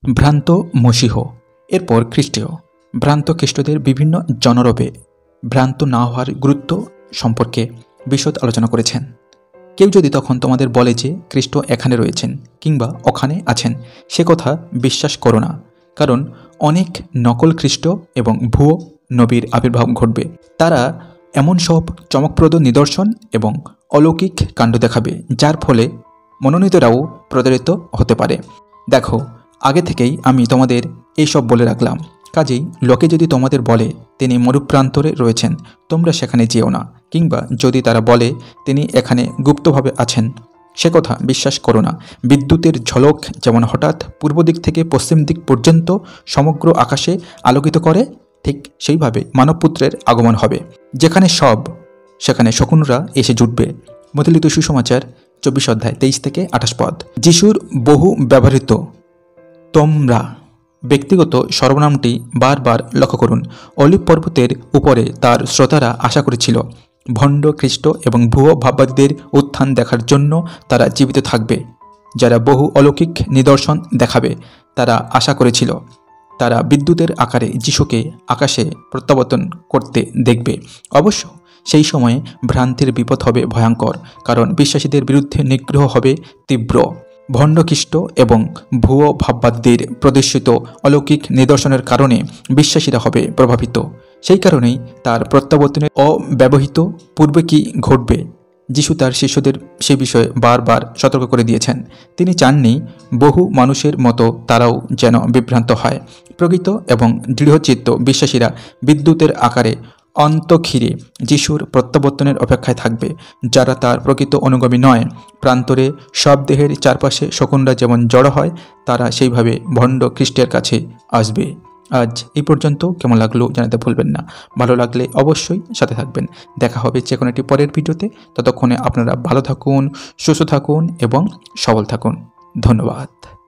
ভ্রান্ত মসীহ, এরপর খ্রিস্টীয়। ভ্রান্ত খ্রিস্টদের বিভিন্ন জনরবে ভ্রান্ত না হওয়ার গুরুত্ব সম্পর্কে বিশদ আলোচনা করেছেন। কেউ যদি তখন তোমাদের বলে যে খ্রিস্ট এখানে রয়েছেন কিংবা ওখানে আছেন, সে কথা বিশ্বাস করো না, কারণ অনেক নকল খ্রিস্ট এবং ভুয়ো নবীর আবির্ভাব ঘটবে। তারা এমন সব চমকপ্রদ নিদর্শন এবং অলৌকিক কাণ্ড দেখাবে যার ফলে মনোনীতরাও প্রতারিত হতে পারে। দেখো, আগে থেকেই আমি তোমাদের এইসব বলে রাখলাম, কাজেই লোকে যদি তোমাদের বলে তিনি মরুপ্রান্তরে রয়েছেন, তোমরা সেখানে যেও না, কিংবা যদি তারা বলে তিনি এখানে গুপ্তভাবে আছেন, সে কথা বিশ্বাস করো না। বিদ্যুতের ঝলক যেমন হঠাৎ পূর্ব দিক থেকে পশ্চিম দিক পর্যন্ত সমগ্র আকাশে আলোকিত করে, ঠিক সেইভাবে মানবপুত্রের আগমন হবে। যেখানে সব, সেখানে শকুনরা এসে জুটবে। মথিলিত সুসমাচার 24 অধ্যায় 23 থেকে 28 পদ। যিশুর বহু ব্যবহৃত তোমরা ব্যক্তিগত সর্বনামটি বারবার লক্ষ্য করুন। অলিভ পর্বতের উপরে তার শ্রোতারা আশা করেছিল ভণ্ড খ্রিস্ট এবং ভুয়ো ভাববাদীদের উত্থান দেখার জন্য তারা জীবিত থাকবে, যারা বহু অলৌকিক নিদর্শন দেখাবে। তারা আশা করেছিল তারা বিদ্যুতের আকারে যিশুকে আকাশে প্রত্যাবর্তন করতে দেখবে। অবশ্য সেই সময়ে ভ্রান্তির বিপদ হবে ভয়ঙ্কর, কারণ বিশ্বাসীদের বিরুদ্ধে নিগ্রহ হবে তীব্র। ভণ্ড খ্রিস্ট এবং ভুয়ো ভাববাদীদের প্রদর্শিত অলৌকিক নিদর্শনের কারণে বিশ্বাসীরা হবে প্রভাবিত। সেই কারণেই তার প্রত্যাবর্তনের অব্যবহিত পূর্বে কি ঘটবে, যিশু তার শিষ্যদের সে বিষয়ে বারবার সতর্ক করে দিয়েছেন। তিনি চাননি বহু মানুষের মতো তারাও যেন বিভ্রান্ত হয়। প্রকৃত এবং দৃঢ়চিত্ত বিশ্বাসীরা বিদ্যুতের আকারে অন্তঃক্ষীরে যিশুর প্রত্যাবর্তনের অপেক্ষায় থাকবে। যারা তার প্রকৃত অনুগামী নয়, প্রান্তরে সব দেহের চারপাশে শকুনরা যেমন জড়ো হয়, তারা সেইভাবে ভণ্ড খ্রিস্টের কাছে আসবে। আজ এই পর্যন্ত। কেমন লাগলো জানাতে ভুলবেন না। ভালো লাগলে অবশ্যই সাথে থাকবেন। দেখা হবে যে কোনো একটি পরের ভিডিওতে। ততক্ষণে আপনারা ভালো থাকুন, সুস্থ থাকুন এবং সবল থাকুন। ধন্যবাদ।